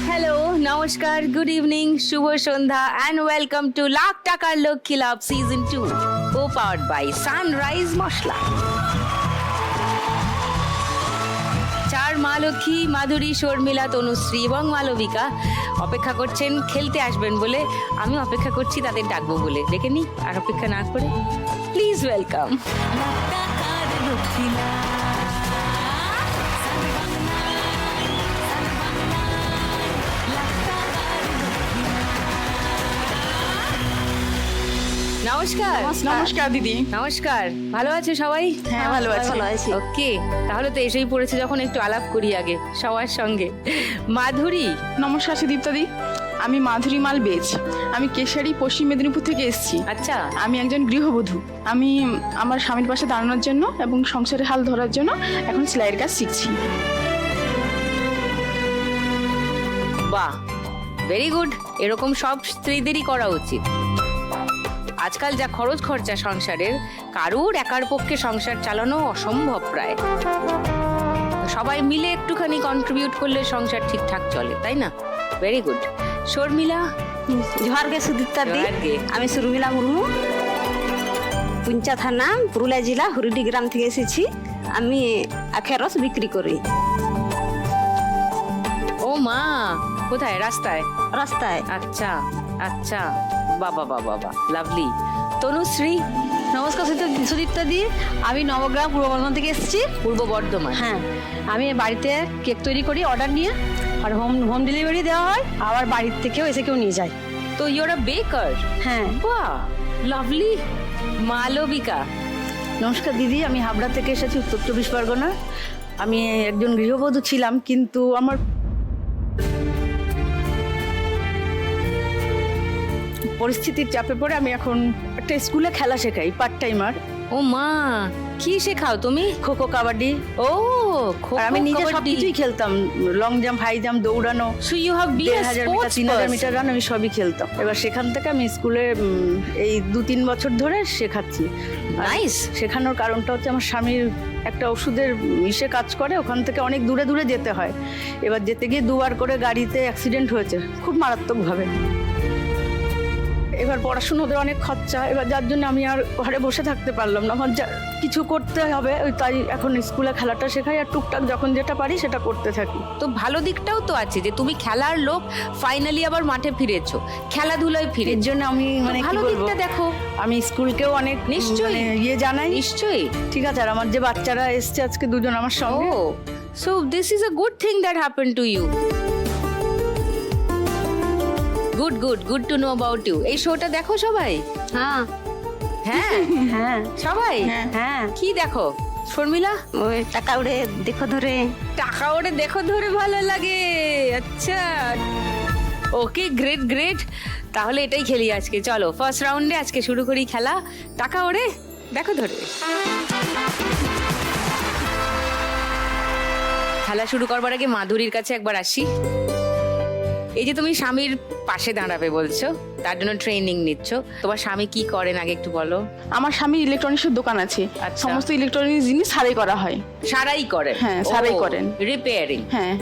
Hello, নমস্কার, good evening, শুভ সন্ধ্যা অ্যান্ড ওয়েলকাম টু লাখ টাকার লক্ষ্মী লাভ season 2 co powered by Sunrise masala. চার মা লক্ষ্মী মাধুরী, শর্মিলা, তনুশ্রী এবং মালবিকা অপেক্ষা করছেন খেলতে আসবেন বলে। আমি অপেক্ষা করছি তাদের ডাকবো বলে। ডেকে নি আর অপেক্ষা না করে প্লিজ ওয়েলকাম। নমস্কার। নমস্কার দিদি। নমস্কার, ভালো আছে সবাই? হ্যাঁ, ভালো আছি। ওকে, তাহলে তো এসেই পড়েছে যখন একটু আলাপ করি আগে সবার সঙ্গে। মাধুরী। নমস্কার সুদীপ্তাদি, আমি মাধুরী মাল বেচ। আমি কেশারি, পশ্চিম মেদিনীপুর থেকে এসেছি। আচ্ছা, আমি একজন গৃহবধূ। আমি আমার স্বামীর পাশে দাঁড়ানোর জন্য এবং সংসারের হাল ধরার জন্য এখন সেলাইয়ের কাজ শিখছি। বাহ, ভেরি গুড। এরকম সব স্ত্রীদেরই করা উচিত। আজকাল যা খরচ খরচা সংসারের, কারুর একার পক্ষে সংসার চালানো অসম্ভব প্রায়। সবাই মিলে একটুখানি কন্ট্রিবিউট করলে সংসার ঠিকঠাক চলে, তাই না? Very good. শর্মিলা। জোহার গে সুদীপ্তা দি, জোহার গে। আমি শর্মিলা মুর্মু, পুঞ্চা থানা, পুরুলিয়া জেলা, হরিডি গ্রাম থেকে এসেছি। আমি আখের রস বিক্রি করি। ও মা, কোথায়? রাস্তায়? রাস্তায়। আচ্ছা আচ্ছা, বাবা বাবা বাবা, লাভলি। তনুশ্রী। নমস্কার সুদীপ্তা দি, আমি নবগ্রাম পূর্ব বর্ধমান থেকে এসেছি। পূর্ব বর্ধমান? হ্যাঁ, আমি বাড়িতে কেক তৈরি করি অর্ডার নিয়ে, আর হোম ডেলিভারি দেওয়া হয়, আবার বাড়ির থেকেও এসে কেউ নিয়ে যায়। তো ইউর আ বেকার? হ্যাঁ। বাহ, লাভলি। মালবিকা। নমস্কার দিদি, আমি হাবড়া থেকে এসেছি, উত্তর চব্বিশ পরগনা। আমি একজন গৃহবধূ ছিলাম, কিন্তু আমার পরিস্থিতির চাপে পড়ে আমি এখন একটা স্কুলে খেলা শেখাই, পার্ট টাইমার। ও মা, কি শেখাও তুমি? খোখো, কাবাডি। ও, আর আমি নিজে সবকিছুই খেলতাম, লং জাম্প, হাই জাম্প, দৌড়ানো, so you have been 1000 metre, 3000 metre run, আমি সবই খেলতাম। এবার সেখান থেকে আমি স্কুলে এই 2-3 বছর ধরে শেখাচ্ছি। নাইস। শেখানোর কারণটা হচ্ছে আমার স্বামীর একটা ওষুধের ইসে কাজ করে, ওখান থেকে অনেক দূরে দূরে যেতে হয়। এবার যেতে গিয়ে 2বার করে গাড়িতে অ্যাক্সিডেন্ট হয়েছে, খুব মারাত্মকভাবে। এবার পড়াশুনো ওদের অনেক খরচা, এবার যার জন্য আমি আর ঘরে বসে থাকতে পারলাম না। আমার কিছু করতে হবে, তাই এখন স্কুলে খেলাটা শেখাই, আর টুকটাক যখন যেটা পারি সেটা করতে থাকি। তো ভালো দিকটাও তো আছে যে তুমি খেলার লোক, ফাইনালি আবার মাঠে ফিরেছো, খেলাধুলায় এর ফিরেছো। জন্য আমি মানে কি ভালো বলবো, দিকটা দেখো। আমি স্কুলকেও অনেক নিশ্চয়ই জানাই। নিশ্চয়ই। ঠিক আছে, আর আমার যে বাচ্চারা এসছে আজকে 2জন আমার সঙ্গে। Oh, so this is a good thing that happened to you. Good good good to know about you. এই শোটা দেখো সবাই? হ্যাঁ হ্যাঁ হ্যাঁ সবাই? হ্যাঁ। কি দেখো শর্মিলা? ওই টাকা উড়ে দেখো ধরে। টাকা ওরে দেখো ধরে ভালো লাগে? আচ্ছা, ওকে, গ্রেট গ্রেট। তাহলে এটাই খেলি আজকে। চলো ফার্স্ট রাউন্ডে আজকে শুরু করি খেলা, টাকা ওরে দেখো ধরে। খেলা শুরু করবার আগে মাধুরীর কাছে একবার আসি। এই যে তুমি স্বামীর পাশে দাঁড়াবে বলছো, তার জন্য ট্রেনিং নিচ্ছ, তোমার স্বামী কি করেন আগে একটু বলো। আমার স্বামীর ইলেকট্রনিক্সের দোকান আছে। আচ্ছা। সমস্ত ইলেকট্রনিক্স জিনিস সারাই করা হয়। সারাই করেন? হ্যাঁ, সারাই করেন। রিপেয়ারিং? হ্যাঁ।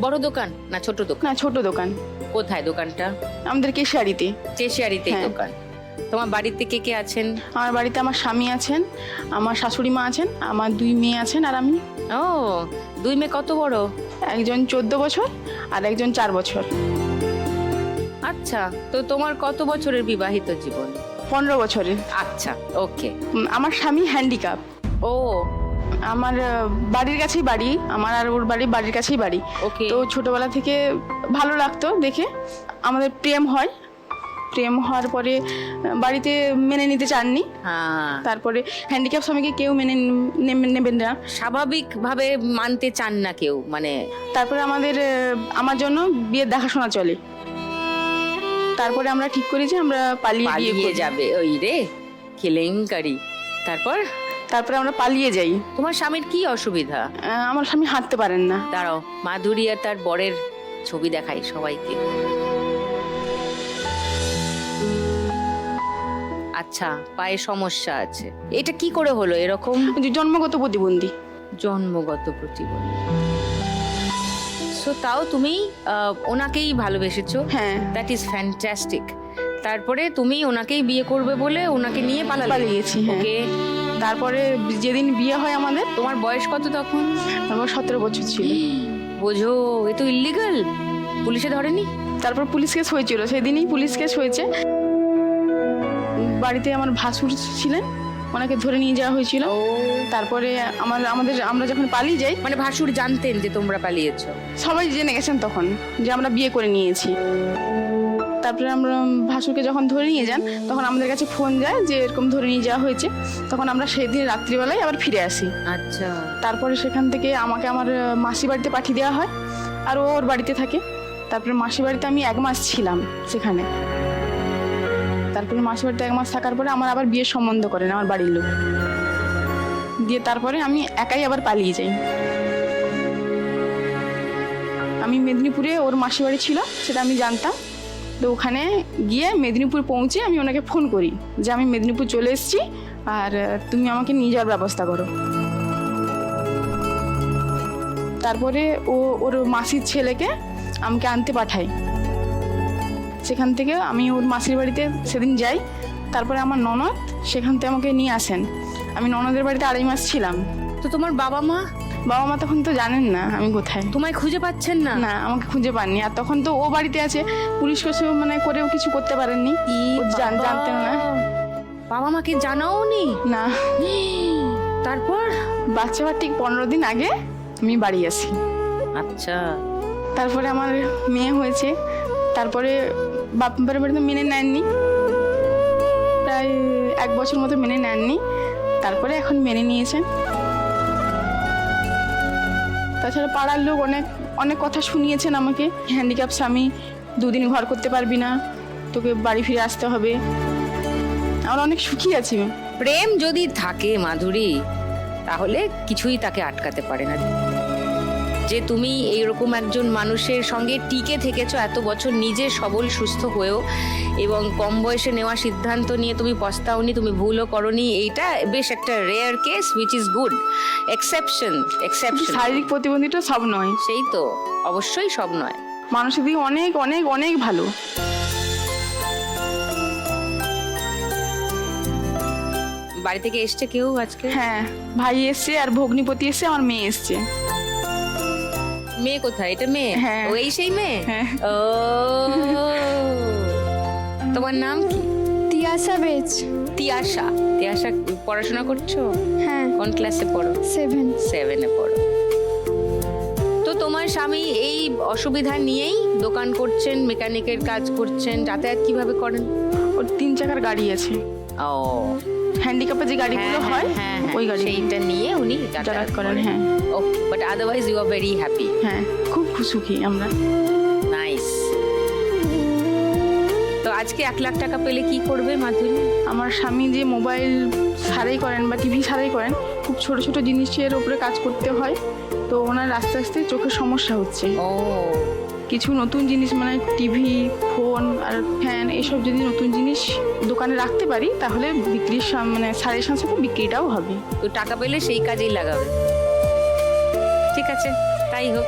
বড় দোকান না ছোট দোকান? না, ছোট দোকান। কোথায় দোকানটা? আমাদের কেশারিতে। চেশিয়ারিতে হ্যাঁ। দোকান। তোমার বাড়িতে কে কে আছেন? আমার বাড়িতে আমার স্বামী আছেন, আমার শাশুড়ি মা আছেন, আমার 2 মেয়ে আছেন, আর আমি। ও, 2 মেয়ে কত বড়? একজন 14 বছর আর একজন 4 বছর। আচ্ছা, তো তোমার কত বছরের বিবাহিত জীবন? 15 বছরের। আচ্ছা, ওকে। আমার স্বামী হ্যান্ডিক্যাপ। ও, আমার বাড়ির কাছেই বাড়ি, আমার আর ওর বাড়ির কাছেই বাড়ি। ওকে। তো ছোটবেলা থেকে ভালো লাগতো দেখে, আমাদের প্রেম হয়। প্রেম হওয়ার পরে বাড়িতে মেনে নিতে চাননি। হ্যাঁ, তারপরে হ্যান্ডিক্যাপ স্বামীকে কেউ মেনে নেবেন না, স্বাভাবিকভাবে মানতে চান না কেউ, মানে। তারপরে আমার জন্য বিয়ের দেখাশোনা চলে। তারপরে আমরা ঠিক করি যে আমরা পালিয়ে পালিয়ে যাবে। ওই রে, কেলেঙ্কারি। তারপরে আমরা পালিয়ে যাই। তোমার স্বামীর কি অসুবিধা? আমার স্বামী হাঁটতে পারেন না। দাঁড়াও, মাধুরী আর তার বরের ছবি দেখাই সবাইকে। আচ্ছা, পায়ে সমস্যা আছে। এটা কি করে হলো এরকম? যে জন্মগত প্রতিবন্ধী। জন্মগত প্রতিবন্ধী। সো তাও তুমি ওনাকেই ভালোবেসেছো? হ্যাঁ, দ্যাট ইজ ফ্যান্টাস্টিক। তারপরে তুমি ওনাকেই বিয়ে করবে বলে ওনাকে নিয়ে পালিয়েছি, হ্যাঁ। ওকে। তারপরে যেদিন বিয়ে হয় আমাদের, তোমার বয়স কত তখন? আমার 17 বছর ছিল। বোঝো, এ তো ইল্লিগাল। পুলিশে ধরেনি? তারপর পুলিশ কেস হয়েছিল, সেদিনই পুলিশ কেস হয়েছে। বাড়িতে আমার ভাসুর ছিলেন, ওনাকে ধরে নিয়ে যাওয়া হয়েছিল। তারপরে আমরা যখন পালিয়ে যাই, মানে ভাসুর জানতেন যে তোমরা পালিয়েছো? সবাই জেনে গেছেন তখন যে আমরা বিয়ে করে নিয়েছি। তারপরে আমরা ভাসুরকে যখন ধরে নিয়ে যান, তখন আমাদের কাছে ফোন যায় যে এরকম ধরে নিয়ে যাওয়া হয়েছে। তখন আমরা সেদিন রাত্রিবেলায় আবার ফিরে আসি। আচ্ছা। তারপরে সেখান থেকে আমাকে আমার মাসি বাড়িতে পাঠিয়ে দেওয়া হয়, আর ও ওর বাড়িতে থাকে। তারপরে মাসি বাড়িতে আমি 1 মাস ছিলাম সেখানে। তারপরে মাসি বাড়িতে 1 মাস থাকার পরে আমার আবার বিয়ের সম্বন্ধ করেন আমার বাড়ির লোক দিয়ে। তারপরে আমি একাই আবার পালিয়ে যাই। আমি মেদিনীপুরে, ওর মাসি বাড়ি ছিল সেটা আমি জানতাম। তো ওখানে গিয়ে মেদিনীপুর পৌঁছে আমি ওনাকে ফোন করি যে আমি মেদিনীপুর চলে এসেছি, আর তুমি আমাকে নিয়ে যাওয়ার ব্যবস্থা করো। তারপরে ওর মাসির ছেলেকে আমাকে আনতে পাঠায়। সেখান থেকে আমি ওর মাসির বাড়িতে সেদিন যাই। তারপরে আমার ননদ সেখান থেকে আমাকে নিয়ে আসেন। আমি ননদের বাড়িতে 2.5 মাস ছিলাম। তো তোমার বাবা মা? বাবা মা তখন তো জানেন না আমি কোথায়। তোমায় খুঁজে পাচ্ছেন না? না, আমাকে খুঁজে পাননি। আর তখন তো ও বাড়িতে আছে, পুলিশ কেস মানে করেও কিছু করতে পারেননি, ও জানতেন না। বাবা মাকে জানাওনি? না। তারপর বাচ্চা হওয়ার ঠিক 15 দিন আগে আমি বাড়ি আসি। আচ্ছা। তারপরে আমার মেয়ে হয়েছে। তারপরে বাপের বাড়িতে মেনে নেননি, প্রায় 1 বছর মতো মেনে নেননি। তারপরে এখন মেনে নিয়েছেন। তাছাড়া পাড়ার লোক অনেক কথা শুনিয়েছেন আমাকে। হ্যান্ডিক্যাপ স্বামী, 2 দিন ঘর করতে পারবি না, তোকে বাড়ি ফিরে আসতে হবে। আমার অনেক সুখী আছি। প্রেম যদি থাকে মাধুরী, তাহলে কিছুই তাকে আটকাতে পারে না। যে তুমি এইরকম একজন মানুষের সঙ্গে টিকে থেকেছো এত বছর, নিজে সবল সুস্থ হয়েও, এবং কম বয়সে নেওয়া সিদ্ধান্ত নিয়ে তুমি পস্তাওনি, তুমি ভুলও করনি, এইটা বেশ একটা rare case, which is good. Exception. শারীরিক প্রতিবন্ধীটা সব নয়। সেই তো, অবশ্যই সব নয়। মানুষের দিকে অনেক অনেক অনেক ভালো। বাড়ি থেকে এসছে কেউ আজকে? হ্যাঁ, ভাই এসছে আর ভগ্নিপতি এসছে, আমার মেয়ে এসছে। মেয়ে কোথায়? এটা মেয়ে? হ্যাঁ। ও এই সেই মেয়ে? হ্যাঁ। ও, তোমার নাম কি? তিয়াশা বেচ। তিয়াশা। তিয়াশা পড়াশোনা করছো? হ্যাঁ, কোন ক্লাসে পড়ো? 7। 7-এ পড়ো। তো তোমার স্বামী এই অসুবিধা নিয়েই দোকান করছেন, মেকানিকের কাজ করছেন, যাতায়াত কিভাবে করেন? ওর 3 চাকার গাড়ি আছে। ও, হ্যান্ডিক্যাপে যে গাড়িগুলো হয়, ওই গাড়ি সেইটা নিয়ে উনি যাতায়াত করেন। হ্যাঁ। Oh, but otherwise you are very happy. হ্যাঁ, খুব সুখী আমরা। নাইস। তো আজকে 1 লাখ টাকা পেলে কি করবে মাধুরী? আমার স্বামী যে মোবাইল সারাই করেন বা টিভি সারাই করেন, খুব ছোট ছোট জিনিসের উপরে কাজ করতে হয়। তো ওনার আস্তে আস্তে চোখের সমস্যা হচ্ছে। ও, কিছু নতুন জিনিস মানে টিভি, ফোন আর ফ্যান, এইসব যদি নতুন জিনিস দোকানে রাখতে পারি, তাহলে বিক্রির মানে সাড়ে সাথে বিক্রিটাও হবে। তো টাকা পেলে সেই কাজেই লাগাবে। ঠিক আছে, তাই হোক।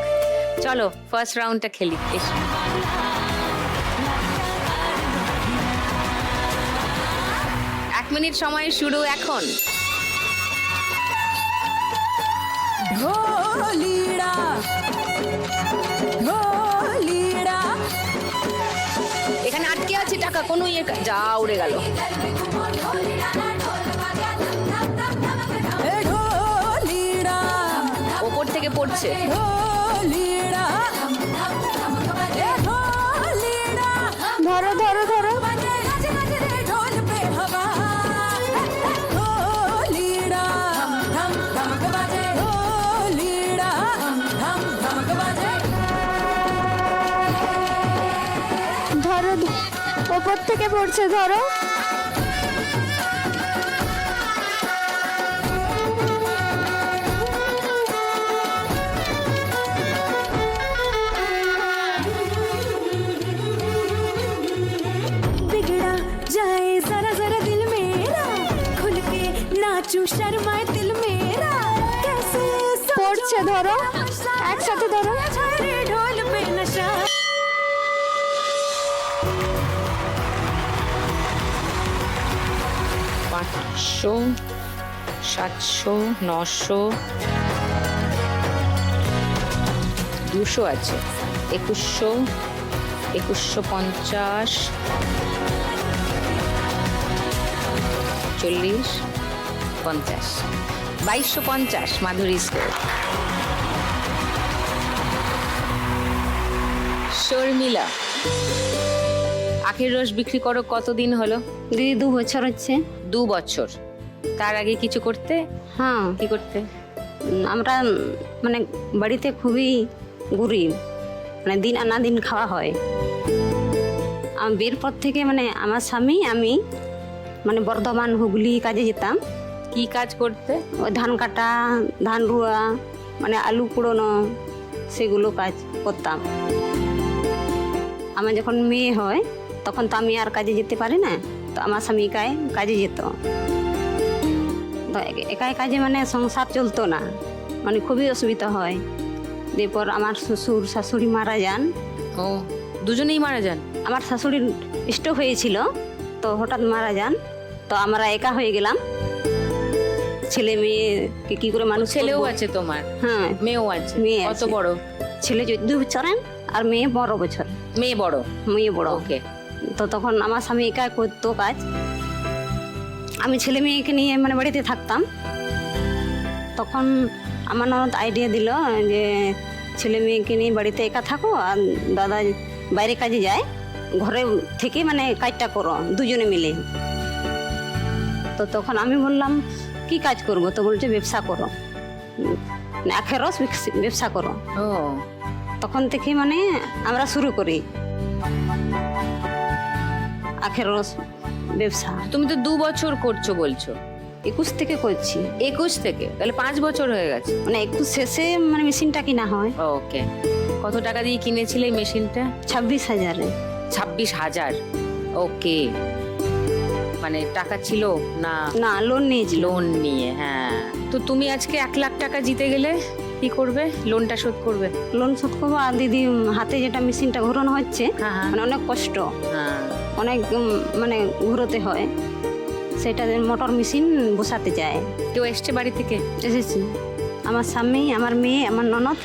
চলো ফার্স্ট রাউন্ডটা খেলি। এসো। এক মিনিট সময় শুরু এখন। এখানে আটকে আছে টাকা, কোনো ইয়ে যা উড়ে গেল। ওপর থেকে পড়ছে। ধরো ধরো ধরো। ধরো, ওপর থেকে পড়ছে, ধরো। बिगड़ा जाए जरा जरा दिल में क्यों शर्माए दिल मेरा कैसे পড়ছে ধরো একসাথে ধরো रे ढोल पे नशा 500, 700, 900, 200 আছে, 2100, 2150, 40, 50, 2250 মাধুরী স্কোর। শর্মিলা, আখের রস বিক্রি করো কতদিন হলো? দিদি 2 বছর হচ্ছে। 2 বছর। তার আগে কিছু করতে? হ্যাঁ, কি করতে? আমরা মানে বাড়িতে খুবই গরিব, মানে দিন আনা দিন খাওয়া হয়। আমি বিয়ের পর থেকে মানে আমার স্বামী আমি মানে বর্ধমান হুগলি কাজে যেতাম। কি কাজ করতে? ওই ধান কাটা, ধান রুয়া, মানে আলু কুড়োনো, সেগুলো কাজ করতাম। আমার যখন মেয়ে হয় তখন তো আমি আর কাজে যেতে পারি না, তো আমার স্বামী একাই কাজে যেত। তো একাই কাজে মানে সংসার চলতো না, মানে খুবই অসুবিধা হয়। এরপর আমার শ্বশুর শাশুড়ি মারা যান। ও, দুজনেই মারা যান? আমার শাশুড়ির স্ট্রোক হয়েছিল, তো হঠাৎ মারা যান, তো আমরা একা হয়ে গেলাম। ছেলে মেয়েকে কি করে মানুষ ছেলেও করবো? আছে তোমার? হ্যাঁ, মেয়েও আছে? মেয়ে কত আছে। বড়? ছেলে 14 বছরের আর মেয়ে 12 বছর। মেয়ে বড়? মেয়ে বড়। ওকে। তো তখন আমার স্বামী একা করতো কাজ, আমি ছেলে মেয়েকে নিয়ে মানে বাড়িতে থাকতাম। তখন আমার ননদ আইডিয়া দিল যে ছেলে মেয়েকে নিয়ে বাড়িতে একা থাকো, আর দাদা বাইরে কাজে যায়, ঘরে থেকে মানে কাজটা করো দুজনে মিলে। তো তখন আমি বললাম কি কাজ করব? তো বলছে ব্যবসা করো, আখের রস ব্যবসা করো। ও, তখন থেকে মানে আমরা শুরু করি আখের রস ব্যবসা। তুমি তো 2 বছর করছো বলছো। 21 থেকে করছি। 21 থেকে? তাহলে 5 বছর হয়ে গেছে। মানে 21 শেষে মানে মেশিনটা কিনা হয়। ওকে। কত টাকা দিয়ে কিনেছিলে এই মেশিনটা? 26,000-এ। 26,000? ওকে। মানে টাকা ছিল না? না, লোন নিয়েছি। লোন নিয়ে, হ্যাঁ। তো তুমি আজকে 1 লাখ টাকা জিতে গেলে কি করবে? লোনটা শোধ করবে? লোন শোধ করবো, আর দিদি হাতে যেটা মেশিনটা ঘোরানো হচ্ছে, হ্যাঁ, হ্যাঁ। মানে অনেক কষ্ট, হ্যাঁ। অনেক মানে ঘুরোতে হয়, সেটা মোটর মেশিন বসাতে চায়। কেউ এসছে বাড়ি থেকে? এসেছি আমার স্বামী, আমার মেয়ে, আমার ননদ।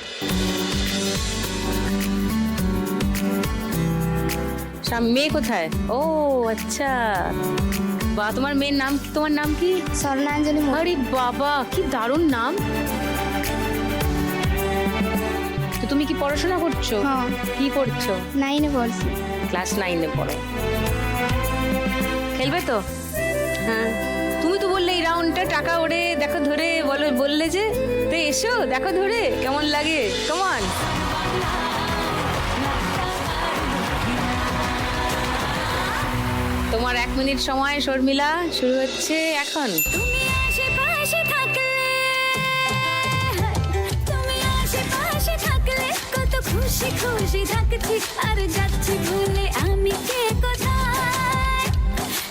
মেয়ে কোথায়? ও আচ্ছা, বা তোমার মেয়ের নাম কি? তোমার নাম কি? স্বর্ণাঞ্জলি আরে বাবা, কি দারুণ নাম। তো তুমি কি পড়াশোনা করছো? হ্যাঁ। কি পড়ছো? 9-এ পড়ছি। ক্লাস 9-এ পড়ো। খেলবে তো? হ্যাঁ, তুমি তো বললে এই রাউন্ডটা টাকা ওড়ে দেখো ধরে, বললে যে তো এসো দেখো ধরে কেমন লাগে। কেমন? তোমার 1 মিনিট সময় শর্মিলা, শুরু হচ্ছে এখন। তুমি আশেপাশে থাকলে, তুমি আশেপাশে থাকলে কত খুশি খুশি থাকছি, আর যাচ্ছি ভুলে আমি কে কোথায়।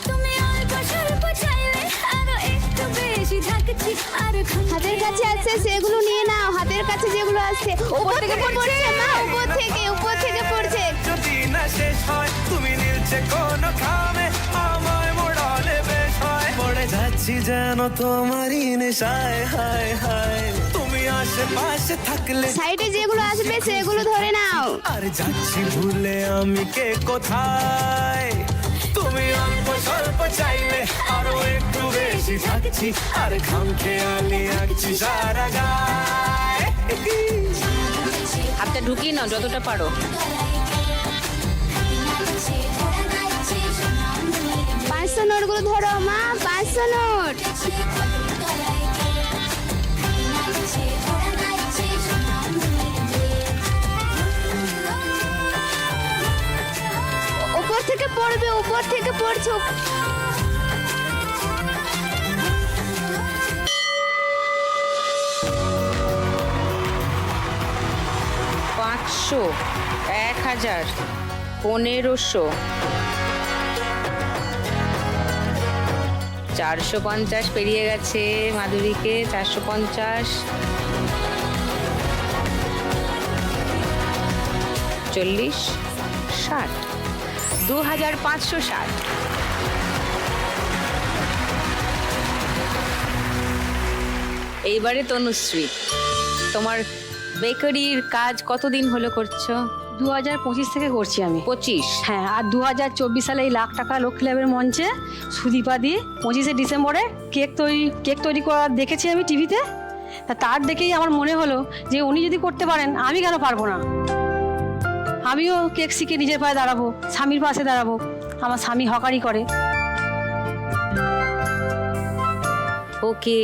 তুমি অল্প স্বল্প চাইলে আরো একটু বেশি থাকছি, আর হাতের কাছে আছে সেগুলো নিয়ে নাও, হাতের কাছে যেগুলো আছে। উপর থেকে পড়ছে মা, উপর থেকে পড়ছে। যদি না শেষ হয় তুমি নীলছে কোন খামে, আমায় মোড়ালে বেশ হয়। পড়ে যাচ্ছি যেন তোমারই নেশায়, হায় হায়। তুমি আশেপাশে থাকলে, সাইডে যেগুলো আসবে সেগুলো ধরে নাও। আর যাচ্ছি ভুলে আমি কে কোথায়। তুমি অল্প স্বল্প চাইলে আরো একটু বেশি থাকছি, আর খাম খেয়ালি আঁকছি সারা গায়। হাতটা ঢুকিয়ে নাও যতটা পারো। 500 নোটগুলো ধরো মা, 500 নোট। উপর থেকে পড়বে, উপর থেকে পড়ছে। 500, 1000, 1500, 450 পেরিয়ে গেছে মাধুরীকে, 450, 40, 60, 2560। এইবারে তনুশ্রী, তোমার বেকারির কাজ কতদিন হলো করছো? 2025 থেকে করছি আমি। 25। হ্যাঁ, আর 2024 সালে এই লাখ টাকা লক্ষ্মী লাভের মঞ্চে সুদীপা দি 25শে ডিসেম্বরে কেক তৈরি করা দেখেছি আমি টিভিতে। তার দেখেই আমার মনে হলো যে উনি যদি করতে পারেন আমি কেন পারবো না। আমিও কেক শিখে নিজের পায়ে দাঁড়াবো, স্বামীর পাশে দাঁড়াবো। আমার স্বামী হকারি করে। ওকে,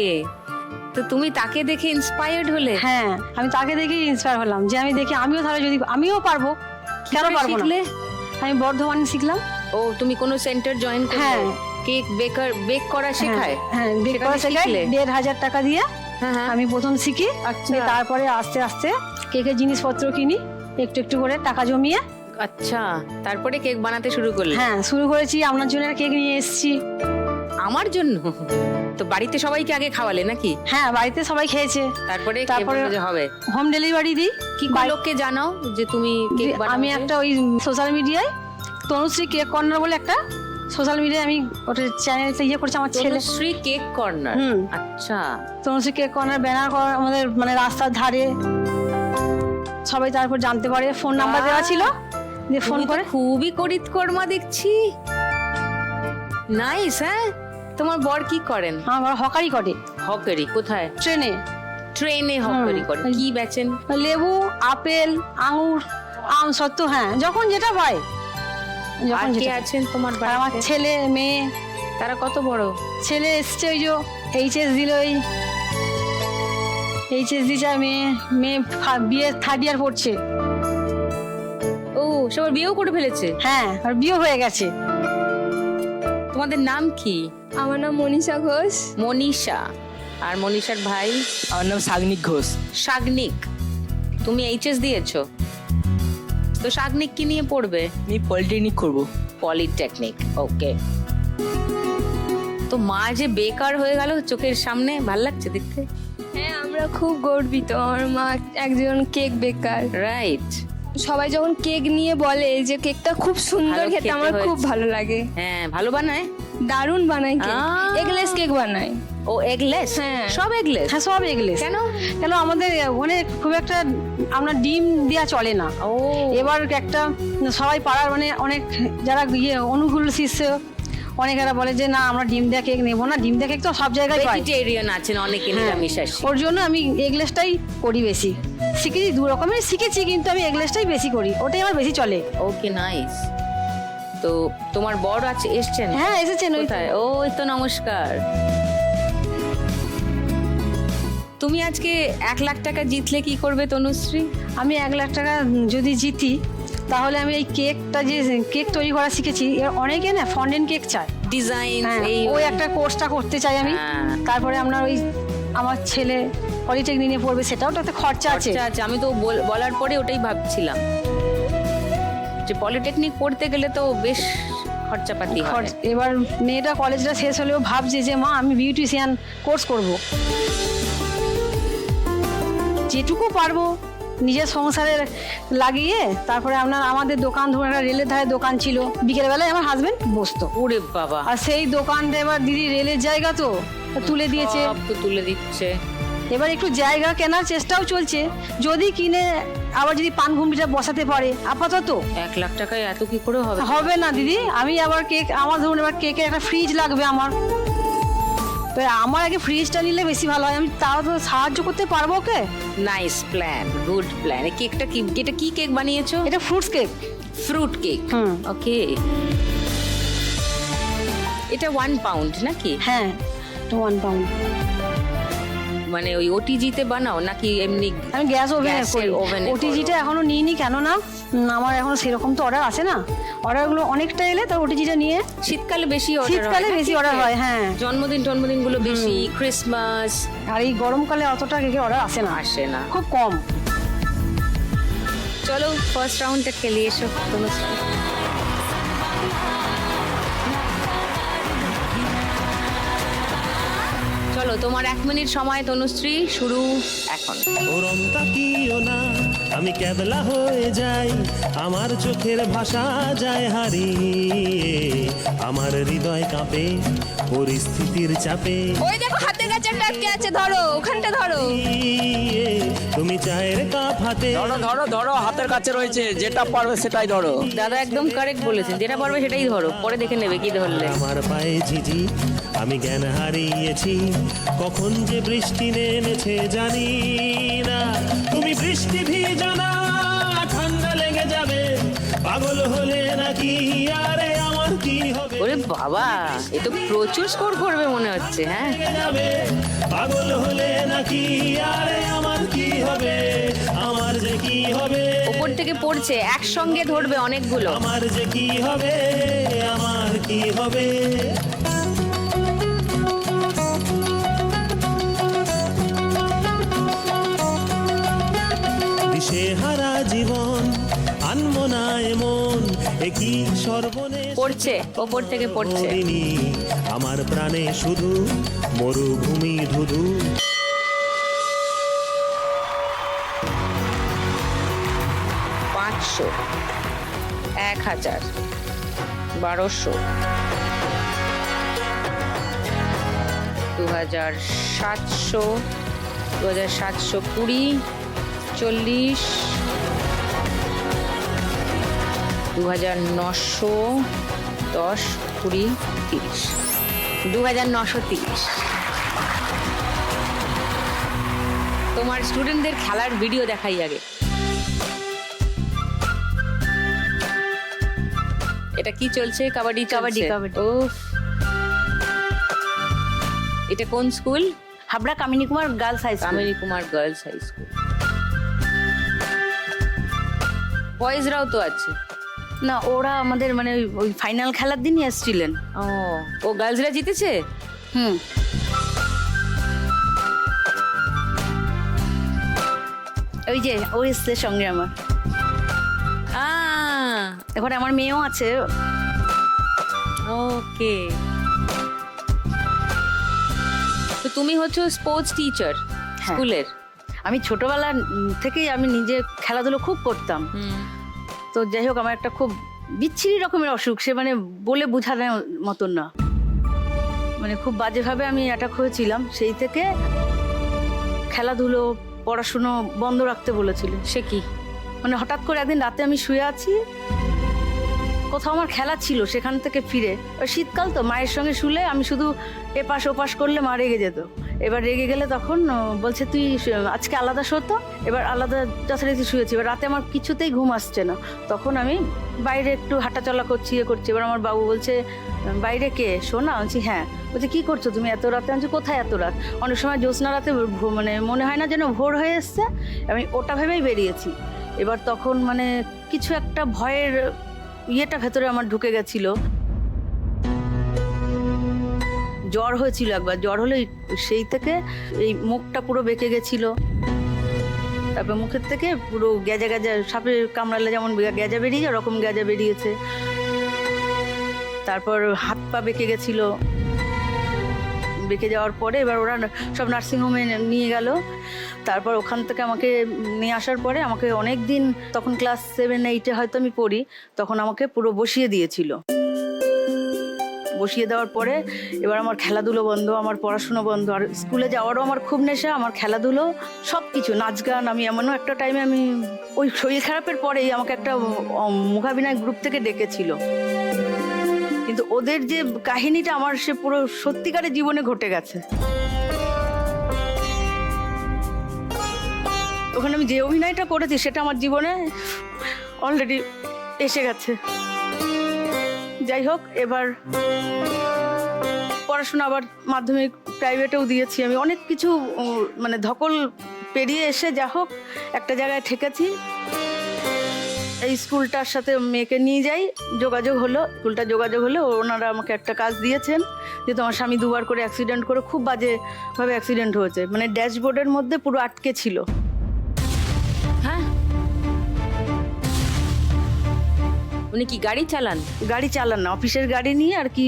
তো তুমি তাকে দেখে ইন্সপায়ার্ড হলে? হ্যাঁ, আমি তাকে দেখেই ইন্সপায়ার হলাম যে আমি দেখি আমিও তাহলে যদি আমিও পারবো, কেন পারবো না। আমি বর্ধমানে শিখলাম। ও, তুমি কোনো সেন্টার জয়েন করলে? হ্যাঁ। কেক বেক করা শেখায়? হ্যাঁ, বেক সেখানে করা শেখায়। শিখলে? 1,500 টাকা দিয়ে হ্যাঁ, হ্যাঁ। আমি প্রথম শিখি। আচ্ছা। দিয়ে তারপরে আস্তে আস্তে কেকের জিনিসপত্র কিনি, একটু একটু করে টাকা জমিয়ে। আচ্ছা, তারপরে কেক বানাতে শুরু করলে? হ্যাঁ, শুরু করেছি। আপনার জন্য একটা কেক নিয়ে এসেছি। আমার জন্য? তো বাড়িতে সবাইকে আগে খাওয়ালে নাকি? হ্যাঁ, বাড়িতে সবাই খেয়েছে। তারপরে তারপরে হবে হোম ডেলিভারি দিই। কি লোককে জানাও যে তুমি কেক বানাও? আমি একটা ওই সোশ্যাল মিডিয়ায় তনুশ্রী কেক কর্নার বলে একটা সোশ্যাল মিডিয়ায় আমি ওটা চ্যানেলটা ইয়ে করছি। আমার ছেলে তনুশ্রী কেক কর্নার। হুম। আচ্ছা, তনুশ্রী কেক কর্নার ব্যানার করা আমাদের মানে রাস্তার ধারে, সবাই তারপর জানতে পারে। ফোন নাম্বার দেওয়া ছিল, দিয়ে ফোন তুমি তো করে। খুবই করিতকর্মা দেখছি। নাইস। হ্যাঁ, তোমার বর কি করেন? আমার হকারি করে হকারি? কোথায়? ট্রেনে। ট্রেনে হকারি করে। কি বেচেন? লেবু, আপেল, আঙুর, আম সত্ত্ব। হ্যাঁ, যখন যেটা পাই। আর যখন কে যেটা। আছেন তোমার আর আমার বাড়িতে? ছেলে মেয়ে। তারা কত বড়? ছেলে এসছে ওই যে এইচএস দিল, ওই এইচএস দিছে। মেয়ে মেয়ে বিয়ে 3rd ইয়ার পড়ছে। ও, সবার বিয়েও করে ফেলেছে? হ্যাঁ, আর বিয়ে হয়ে গেছে। তোমাদের নাম কি? আমার নাম মনীষা ঘোষ। মনীষা। আর মনীষার ভাই? আমার নাম সাগনিক ঘোষ। শাগনিক। তুমি এইচএস দিয়েছো? তো শাগনিক কি নিয়ে পড়বে? আমি পলিটেকনিক করবো। পলিটেকনিক। ওকে। তো মা যে বেকার হয়ে গেল চোখের সামনে, ভাল লাগছে দেখতে? হ্যাঁ, আমরা খুব গর্বিত। আমার মা একজন কেক বেকার। রাইট। সবাই যখন কেক নিয়ে বলে যে কেকটা খুব সুন্দর ভালো খেতে, খেতে আমার খুব হয়েছে। ভালো লাগে। হ্যাঁ, ভালো বানায়? দারুণ বানাই কেক। এগলেস কেক বানাই। ও, এগলেস? হ্যাঁ। সব এগলেস? হ্যাঁ, সব এগুলো। কেন? কেন আমাদের ওখানে খুব একটা আমরা ডিম দেওয়া চলে না। ও, এবার একটা সবাই পাড়ার মানে অনেক যারা ইয়ে অনুকূল শিষ্য অনেকেরা বলে যে না আমরা ডিম দেওয়া কেক নেবো না। ডিম দেওয়া কেক তো সব জায়গায় পাই। ভেজিটেরিয়ান আছেন অনেকে, হ্যাঁ, নিরামিষাশী। ওর জন্য আমি এগলেসটাই করি বেশি। শিখেছি, 2 রকমের শিখেছি, কিন্তু আমি এগলেসটাই বেশি করি। ওটাই আমার বেশি চলে। ওকে, নাইস। তো তোমার বড় আছে, এসছেন? হ্যাঁ, এসেছেন। ওই কোথায়? ওই তো, নমস্কার। তুমি আজকে 1 লাখ টাকা জিতলে কি করবে তনুশ্রী? আমি 1 লাখ টাকা যদি জিতি তাহলে আমি এই কেকটা যে কেক তৈরি করা শিখেছি, এর অনেকে না ফন্ডেন্ট কেক চায়। ডিজাইন হ্যাঁ, এই ওই একটা কোর্সটা করতে চাই আমি। হ্যাঁ। তারপরে আপনার ওই আমার ছেলে পলিটেকনিকে পড়বে, সেটাও তো একটা খরচা আছে। খরচা আছে। আমি তো বলার পরে ওটাই ভাবছিলাম যে পলিটেকনিক পড়তে গেলে তো বেশ খরচাপাতি হয়। এবার মেয়েটা কলেজটা শেষ হলেও ভাবছে যে মা আমি বিউটিশিয়ান কোর্স করব। যেটুকু পারবো নিজের সংসারে লাগিয়ে। তারপরে আমাদের দোকান, ধরুন একটা রেলের ধারে দোকান ছিল, বিকেলবেলায় আমার হাজবেন্ড বসতো। ওরে বাবা, আর সেই দোকানটা এবার দিদি রেলের জায়গা তো তুলে দিয়েছে। সব তো তুলে দিচ্ছে। এবার একটু জায়গা কেনার চেষ্টাও চলছে, যদি কিনে আবার যদি পান ঘুমটিটা বসাতে পারে। আপাতত 1 লাখ টাকায় এত কি করে হবে? হবে না দিদি। আমি আবার কেক, আমার ধরুন এবার কেকের একটা ফ্রিজ লাগবে আমার। তো আমার আগে ফ্রিজটা নিলে বেশি ভালো হয়। আমি তাও তো সাহায্য করতে পারবো okay. Nice plan, good plan. কেকটা কি, এটা কি কেক বানিয়েছো? এটা fruits cake. Fruit cake. Hmm. Okay. এটা 1 পাউন্ড নাকি? হ্যাঁ, 1 পাউন্ড। মানে ওই ওটিজিতে বানাও নাকি এমনি? আমি গ্যাস ওভেনে গ্যাসের করি। ওভেনে ওটিজিটা এখনো নিইনি, কেন না আমার এখনো সেরকম তো অর্ডার আসে না। অর্ডারগুলো অনেকটা এলে তো ওটিজিটা নিয়ে। শীতকালে বেশি অর্ডার হয়? শীতকালে বেশি অর্ডার হয়। হ্যাঁ, জন্মদিন গুলো বেশি, ক্রিসমাস। আর এই গরমকালে অতটা কেকের অর্ডার আসে না, আসে না, খুব কম। চলো ফার্স্ট রাউন্ডটা খেলে এসো তনুশ্রী। চলো তোমার 1 মিনিট সময় তনুশ্রী, শুরু এখন। ওরম তাকিও না, আমি ক্যাবলা হয়ে যাই, আমার চোখের ভাষা যায় হারিয়ে, আমার হৃদয় কাঁপে পরিস্থিতির চাপে। ওই দেখো হাতের কাছে একটা আটকে আছে, ধরো ওখানটা ধরো। তুমি চায়ের কাপ হাতে ধরো ধরো ধরো, হাতের কাছে রয়েছে, যেটা পারবে সেটাই ধরো। দাদা একদম কারেক্ট বলেছেন, যেটা পারবে সেটাই ধরো, পরে দেখে নেবে কি ধরলে। আমার পায়ে ঝিঝি, আমি জ্ঞান হারিয়েছি, কখন যে বৃষ্টি নেমেছে জানি না। তুমি বৃষ্টি ভিজো না, ঠান্ডা লেগে যাবে, পাগল হলে নাকি আরে আমার কি হবে। ওরে বাবা, এ তো প্রচুর স্কোর করবে মনে হচ্ছে। হ্যাঁ, লেগে যাবে, পাগল হলে নাকি আরে আমার কি হবে, আমার যে কি হবে, ওপর থেকে পড়ছে, একসঙ্গে ধরবে অনেকগুলো। আমার যে কি হবে, আমার কি হবে। দিশেহারা জীবন আনমো না এমন, একই সর্বনেশ পড়ছে, ওপর থেকে পড়ছে। হরিণী, আমার প্রাণে শুধু মরুভূমি ধুধু। 500, 1000, 1200, 2700, 2720, 40, 2900, 10, 20, 30, 2930। তোমার স্টুডেন্টদের খেলার ভিডিও দেখাই আগে। এটা কি চলছে? কাবাডি কাবাডি, চলছে। কাবাডি। উফ। এটা কোন স্কুল? হাবড়া কামিনী কুমার গার্লস হাই স্কুল। কামিনী কুমার গার্লস হাই স্কুল। বয়েজরাও তো আছে। না, ওরা আমাদের মানে ওই ফাইনাল খেলার দিনই এসেছিলেন। ও গার্লসরা জিতেছে। হুম। ওই যে ও এসছে সঙ্গে আমার। এখন আমার মেয়েও আছে। ওকে, তো তুমি হচ্ছে স্পোর্টস টিচার স্কুলের? আমি ছোটবেলা থেকেই আমি নিজে খেলাধুলো খুব করতাম। তো যাই হোক, আমার একটা খুব বিচ্ছিরি রকমের অসুখ, সে মানে বলে বোঝানোর মতন না, মানে খুব বাজেভাবে আমি অ্যাটাক হয়েছিলাম। সেই থেকে খেলাধুলো পড়াশুনো বন্ধ রাখতে বলেছিল। সে কি? মানে হঠাৎ করে একদিন রাতে আমি শুয়ে আছি, কোথাও আমার খেলা ছিল, সেখান থেকে ফিরে, শীতকাল তো, মায়ের সঙ্গে শুলে আমি শুধু এপাশ ওপাশ করলে মা রেগে যেত। এবার রেগে গেলে তখন বলছে তুই আজকে আলাদা শোতো। এবার আলাদা যথারীতি শুয়েছি। এবার রাতে আমার কিছুতেই ঘুম আসছে না। তখন আমি বাইরে একটু হাঁটাচলা করছি, করছি। এবার আমার বাবু বলছে বাইরে কে? শোনা? বলছি হ্যাঁ। বলছে কি করছো তুমি এত রাতে? আমি কোথায় এত রাত? অনেক সময় জ্যোৎস্না রাতে মানে মনে হয় না যেন ভোর হয়ে এসছে, আমি ওটা ভেবেই বেরিয়েছি। এবার তখন মানে কিছু একটা ভয়ের ইয়েটা ভেতরে আমার ঢুকে গেছিল। জ্বর হয়েছিল একবার, জ্বর হলে সেই থেকে এই মুখটা পুরো বেঁকে গেছিল। তারপর মুখের থেকে পুরো গ্যাজা গ্যাজা, সাপের কামড়ালে যেমন গ্যাজা বেরিয়ে যায় ওরকম গ্যাজা বেরিয়েছে। তারপর হাত পা বেঁকে গেছিল। বেঁকে যাওয়ার পরে এবার ওরা সব নার্সিংহোমে নিয়ে গেল। তারপর ওখান থেকে আমাকে নিয়ে আসার পরে আমাকে অনেক দিন, তখন ক্লাস 7-8 হয়তো আমি পড়ি, তখন আমাকে পুরো বসিয়ে দিয়েছিল। বসিয়ে দেওয়ার পরে এবার আমার খেলাধুলো বন্ধ, আমার পড়াশুনো বন্ধ, আর স্কুলে যাওয়ারও আমার খুব নেশা, আমার খেলাধুলো সব কিছু, নাচ গান। আমি এমনও একটা টাইমে আমি ওই শরীর খারাপের পরেই আমাকে একটা মূকাভিনয় গ্রুপ থেকে ডেকেছিল। কিন্তু ওদের যে কাহিনীটা আমার সে পুরো সত্যিকারের জীবনে ঘটে গেছে। ওখানে আমি যে অভিনয়টা করেছি সেটা আমার জীবনে অলরেডি এসে গেছে। যাই হোক, এবার পড়াশোনা আবার মাধ্যমিক প্রাইভেটেও দিয়েছি আমি, অনেক কিছু মানে ধকল পেরিয়ে এসে যা হোক একটা জায়গায় ঠেকেছি। এই স্কুলটার সাথে মেয়েকে নিয়ে যাই, যোগাযোগ হলো, স্কুলটা যোগাযোগ হলো, ওনারা আমাকে একটা কাজ দিয়েছেন, যেহেতু আমার স্বামী 2বার করে অ্যাক্সিডেন্ট করে, খুব বাজেভাবে অ্যাক্সিডেন্ট হয়েছে, মানে ড্যাশবোর্ডের মধ্যে পুরো আটকে ছিল। হ্যাঁ, উনি কি গাড়ি চালান? গাড়ি চালান না, অফিসের গাড়ি নিয়ে আর কি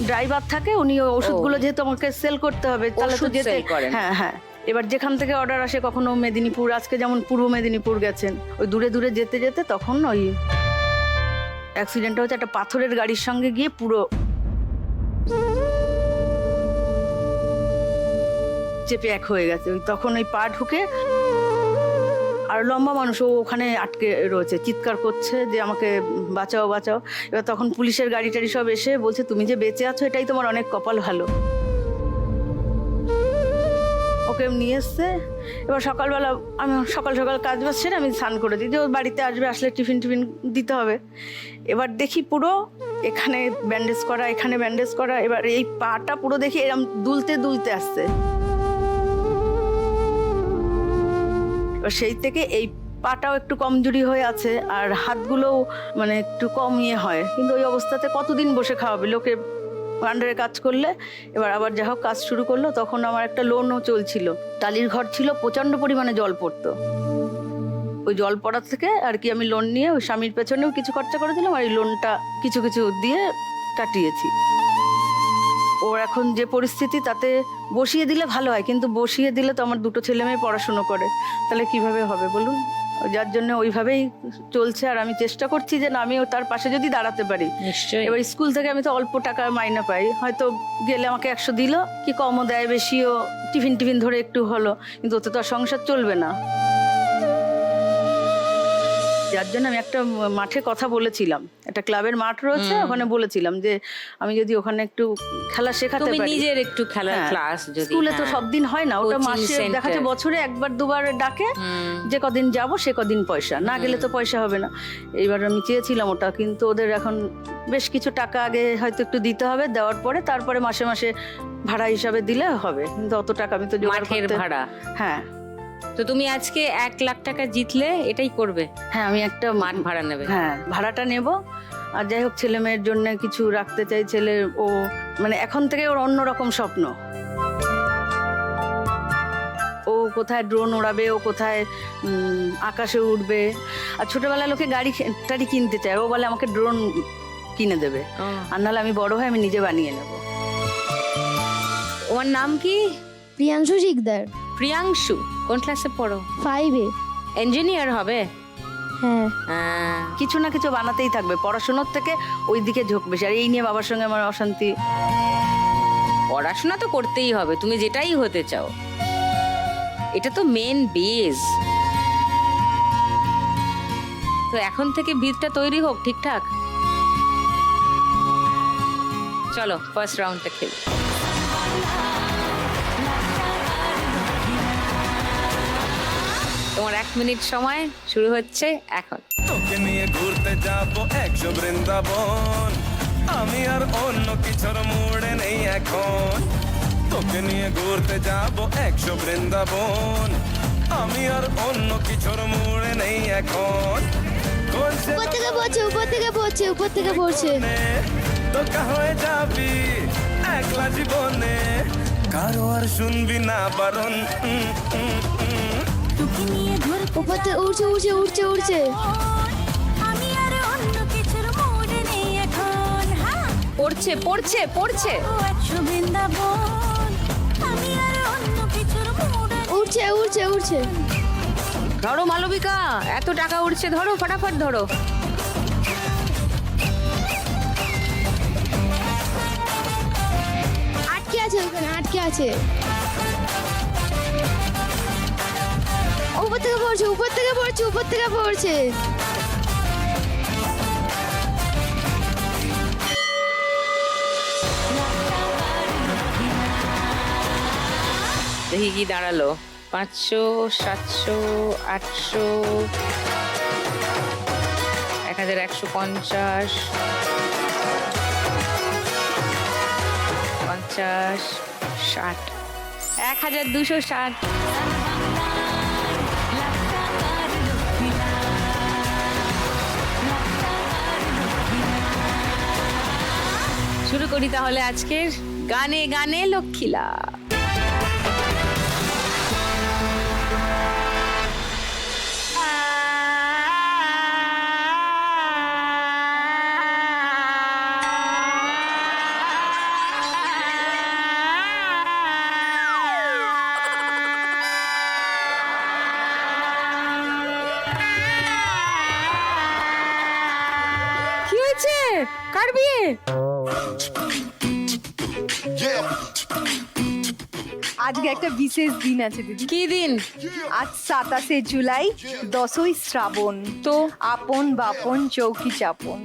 ড্রাইভার থাকে, উনি ওষুধগুলো যেহেতু আমাকে সেল করতে হবে তাহলে তো ওষুধ যেতে sell করেন। হ্যাঁ হ্যাঁ। এবার যেখান থেকে অর্ডার আসে, কখনো মেদিনীপুর, আজকে যেমন পূর্ব মেদিনীপুর গেছেন, ওই দূরে দূরে যেতে যেতে তখন ওই অ্যাক্সিডেন্টটা হচ্ছে, একটা পাথরের গাড়ির সঙ্গে গিয়ে পুরো চেপে এক হয়ে গেছে। তখন ওই পা ঢুকে, আর লম্বা মানুষ, ও ওখানে আটকে রয়েছে, চিৎকার করছে যে আমাকে বাঁচাও বাঁচাও। এবার তখন পুলিশের গাড়ি টাড়ি সব এসে বলছে তুমি যে বেঁচে আছো এটাই তোমার অনেক কপাল ভালো। ওকে নিয়ে এসছে। এবার সকালবেলা আমি সকাল সকাল কাজ বাজ সেরে আমি স্নান করে দিই, যে ওর বাড়িতে আসবে, আসলে টিফিন টিফিন দিতে হবে। এবার দেখি পুরো এখানে ব্যান্ডেজ করা, এখানে ব্যান্ডেজ করা। এবার এই পাটা পুরো দেখি এরকম দুলতে দুলতে আসছে। এবার সেই থেকে এই পাটাও একটু কমজোরি হয়ে আছে, আর হাতগুলোও মানে একটু কম ইয়ে হয়। কিন্তু ওই অবস্থাতে কতদিন বসে খাওয়াবে লোকে আন্ডারে কাজ করলে। এবার আবার যা হোক কাজ শুরু করলো, তখন আমার একটা লোনও চলছিল, টালির ঘর ছিল, প্রচণ্ড পরিমাণে জল পড়তো। ওই জল পড়ার থেকে আর কি আমি লোন নিয়ে ওই স্বামীর পেছনেও কিছু খরচা করে দিলাম, আর এই লোনটা কিছু কিছু দিয়ে কাটিয়েছি। ওর এখন যে পরিস্থিতি, তাতে বসিয়ে দিলে ভালো হয়, কিন্তু বসিয়ে দিলে তো আমার দুটো ছেলে মেয়ে পড়াশুনো করে, তাহলে কিভাবে হবে বলুন? যার জন্য ওইভাবেই চলছে। আর আমি চেষ্টা করছি যে না, আমিও তার পাশে যদি দাঁড়াতে পারি। নিশ্চয়ই। এবার স্কুল থেকে আমি তো অল্প টাকা মাইনে পাই, হয়তো গেলে আমাকে 100 দিল, কি কমও দেয় বেশিও, টিফিন টিফিন ধরে একটু হলো, কিন্তু ওতে তো আর সংসার চলবে না। যার জন্য আমি একটা মাঠে কথা বলেছিলাম, একটা ক্লাবের মাঠ রয়েছে, ওখানে বলেছিলাম যে আমি যদি ওখানে একটু খেলা শেখাতে তুমি পারি। নিজের একটু খেলার হ্যাঁ, ক্লাস যদি, স্কুলে তো হ্যাঁ। সব দিন হয় না, ওটা Coaching মাসে center। দেখা যায় বছরে একবার দুবার ডাকে, যে কদিন যাব সে কদিন পয়সা, না গেলে তো পয়সা হবে না। এইবার আমি চেয়েছিলাম ওটা, কিন্তু ওদের এখন বেশ কিছু টাকা আগে হয়তো একটু দিতে হবে, দেওয়ার পরে তারপরে মাসে মাসে ভাড়া হিসাবে দিলে হবে, কিন্তু অত টাকা আমি তো জোগাড় মাঠের করতে। ভাড়া। হ্যাঁ তো তুমি আজকে 1 লাখ টাকা জিতলে এটাই করবে? হ্যাঁ, আমি একটা মাঠ ভাড়া নেবে? হ্যাঁ, ভাড়াটা নেব। আর যাই হোক, ছেলে মেয়ের জন্য কিছু রাখতে চাই। ছেলে ও মানে এখন থেকে ওর অন্যরকম স্বপ্ন, ও কোথায় ড্রোন ওড়াবে, ও কোথায় আকাশে উঠবে। আর ছোটবেলায় লোকে গাড়ি টাড়ি কিনতে চায়, ও বলে আমাকে ড্রোন কিনে দেবে, আর নাহলে আমি বড় হয়ে আমি নিজে বানিয়ে নেব। ওর নাম কি? প্রিয়াংশু শিকদার, প্রিয়াংশু। কোন ক্লাসে পড়ো? 5-এ। ইঞ্জিনিয়ার হবে? হ্যাঁ, হ্যাঁ। কিছু না কিছু বানাতেই থাকবে, পড়াশোনার থেকে ওই দিকে ঝোঁক বেশি। আর এই নিয়ে বাবার সঙ্গে আমার অশান্তি। পড়াশোনা তো করতেই হবে, তুমি যেটাই হতে চাও, এটা তো মেন বেস। তো এখন থেকে ভিতটা তৈরি হোক ঠিকঠাক। চলো ফার্স্ট রাউন্ডটা খেলি। তোমার 1 মিনিট সময় শুরু হচ্ছে এখন। তোকে নিয়ে ঘুরতে যাবো 100 বৃন্দাবন, আমি আর অন্য কিছুর মুড়ে নেই এখন। তোকে নিয়ে ঘুরতে যাবো 100 বৃন্দাবন, আমি আর অন্য কিছুর মুড়ে নেই এখন। উপর থেকে পড়ছে, উপর থেকে পড়ছে, উপর থেকে পড়ছে। তোকা হয়ে যাবি একলা জীবনে, কারো আর শুনবি না বারণ। তোকে নিয়ে ঘুরতে উপর থেকে উড়ছে উড়ছে উড়ছে উড়ছে। আমি আর অন্য কিছুর মুডে নেই এখন। হ্যাঁ, পড়ছে পড়ছে পড়ছে। 100 বৃন্দাবন, আমি আর অন্য কিছুর মুডে উড়ছে উড়ছে উড়ছে। ধরো মালবিকা, এত টাকা উঠছে, ধরো ফটাফট ধরো। আটকে আছে ওখানে, আটকে আছে। উপর থেকে পড়ছে, উপর থেকে পড়ছে, উপর থেকে পড়ছে। দেখি কি দাঁড়ালো। 500, 700, 800, 1150, 50, 60, 1260। শুরু করি তাহলে আজকের গানে গানে লক্ষ্মীলা। বিয়ে? আজকে একটা বিশেষ দিন আছে দিদি। কি দিন? আজ 27শে জুলাই, 10ই শ্রাবণ। তো আপন বাপন চৌকি চাপন।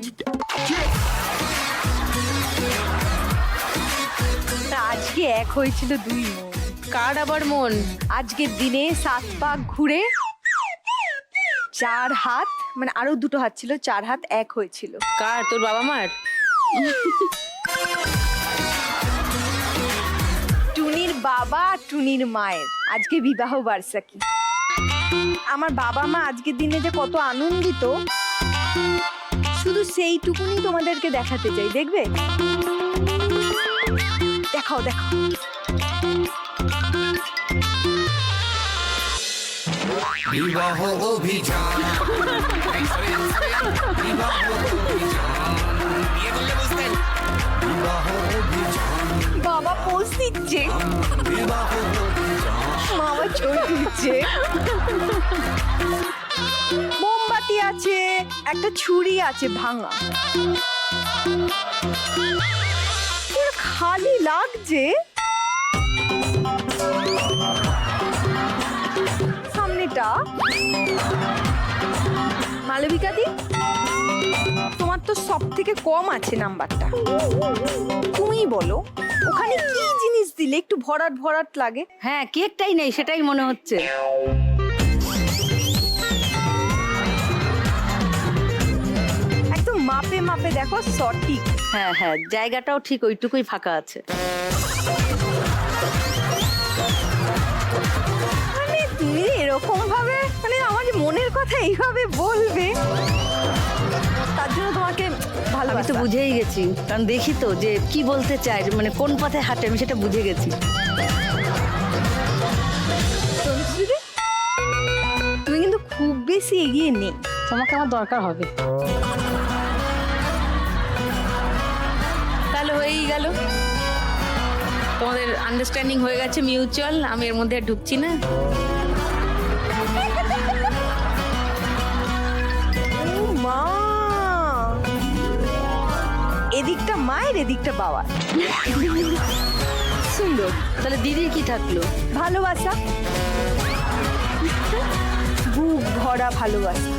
তা আজকে এক হয়েছিল দুই মন। কার আবার মন? আজকের দিনে 7 পাক ঘুরে 4 হাত, মানে আরো 2টো হাত ছিল, 4 হাত এক হয়েছিল। কার? তোর বাবা মার? টুনির বাবা আর টুনির মায়ের আজকে বিবাহ বার্ষিকী। আমার বাবা মা আজকের দিনে যে কত আনন্দিত, শুধু সেইটুকুনি তোমাদেরকে দেখাতে চাই। দেখবে? দেখাও দেখাও। বিবাহ অভিযান বিবাহ অভিযান বাবা পোজ দিচ্ছে, বিবাহ মামা ছবি তুলছে, মোমবাতি আছে, একটা ছুরি আছে ভাঙা। কি খালি লাগছে। সামনেটা মালবিকা দি, তোমার তো সব থেকে কম আছে নাম্বারটা। তুমি বলো ওখানে কি জিনিস দিলে একটু ভরাট ভরাট লাগে? হ্যাঁ, কেকটাই নেই, সেটাই মনে হচ্ছে। একদম মাপে মাপে দেখো, সঠিক। হ্যাঁ হ্যাঁ, জায়গাটাও ঠিক ওইটুকুই ফাঁকা আছে। মানে তুমি এরকম ভাবে, মানে আমার যে মনের কথা এইভাবে বলবে, তার জন্য তোমাকে আমি ভালোবাসি। তো বুঝেই গেছি, কারণ দেখি তো যে কি বলতে চাই, মানে কোন পথে হাঁটে, আমি সেটা বুঝে গেছি। তুমি কিন্তু খুব বেশি এগিয়ে নেই। তোমাকে আমার দরকার হবে। তাহলে হয়েই গেল, তোমাদের আন্ডারস্ট্যান্ডিং হয়ে গেছে মিউচুয়াল। আমি এর মধ্যে আর ঢুকছি না। ও মা, এদিকটা মায়ের, এদিকটা বাবার। সুন্দর। তাহলে দিদির কি থাকলো? ভালোবাসা, বুক ভরা ভালোবাসা।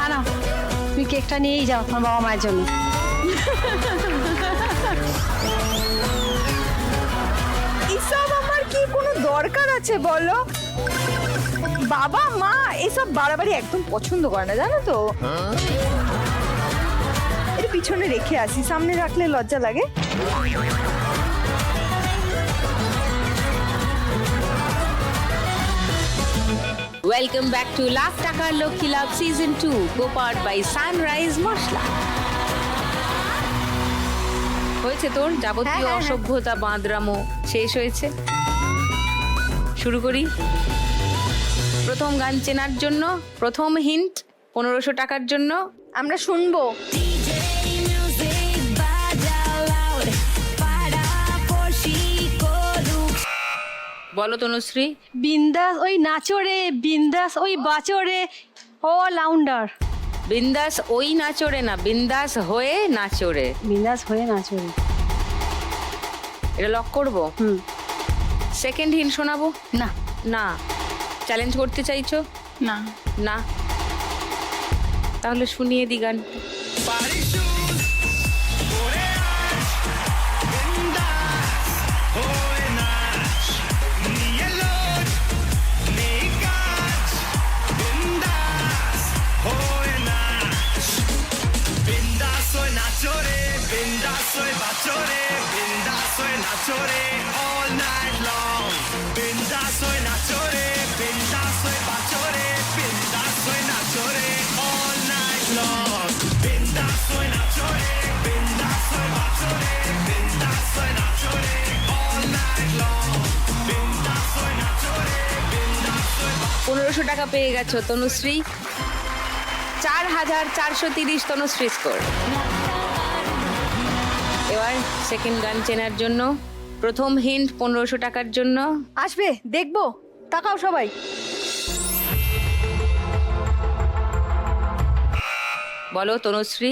আনা, তুমি কেকটা নিয়েই যাও তোমার বাবা মায়ের জন্য। এসব আমার কি কোনো দরকার আছে বলো? বাবা মা এসব বাড়াবাড়ি একদম পছন্দ করে না, জানো তো। এটা পিছনে রেখে আসি, সামনে রাখলে লজ্জা লাগে। ওয়েলকাম ব্যাক টু লাখ টাকার লক্ষ্মী লাভ সিজন 2, কোপার্ড বাই সানরাইজ মশলা। হয়েছে তোর যাবতীয় হ্যাঁ। অসভ্যতা বাঁদরামো শেষ হয়েছে। শুরু করি। প্রথম গান চেনার জন্য প্রথম হিন্ট 1500 টাকার জন্য। আমরা শুনবো। বলো তনুশ্রী। বিন্দাস ওই নাচরে, বিন্দাস ওই বাচরে, লাউন্ডার। বিন্দাস ওই নাচরে না, বিন্দাস হয়ে নাচরে। বিন্দাস হয়ে নাচরে। এটা লক করবো? সেকেন্ড হিন্ট শোনাবো? না। না। চ্যালেঞ্জ করতে চাইছো? না। না। তাহলে শুনিয়ে দি গান। all night long. Bindazo y nachore, bindazo y bachore, bindazo y nachore, all night long. Bindazo y nachore, bindazo y bachore, bindazo y nachore, all night long. Bindazo y nachore, bindazo y 1500 টাকা পেয়ে গেছো Tanushree. 4430 Tanushree score. এবার second গান চেনার জন্য প্রথম hint 1500 টাকার জন্য। আসবে, দেখবো, তাকাও সবাই। বলো তনুশ্রী।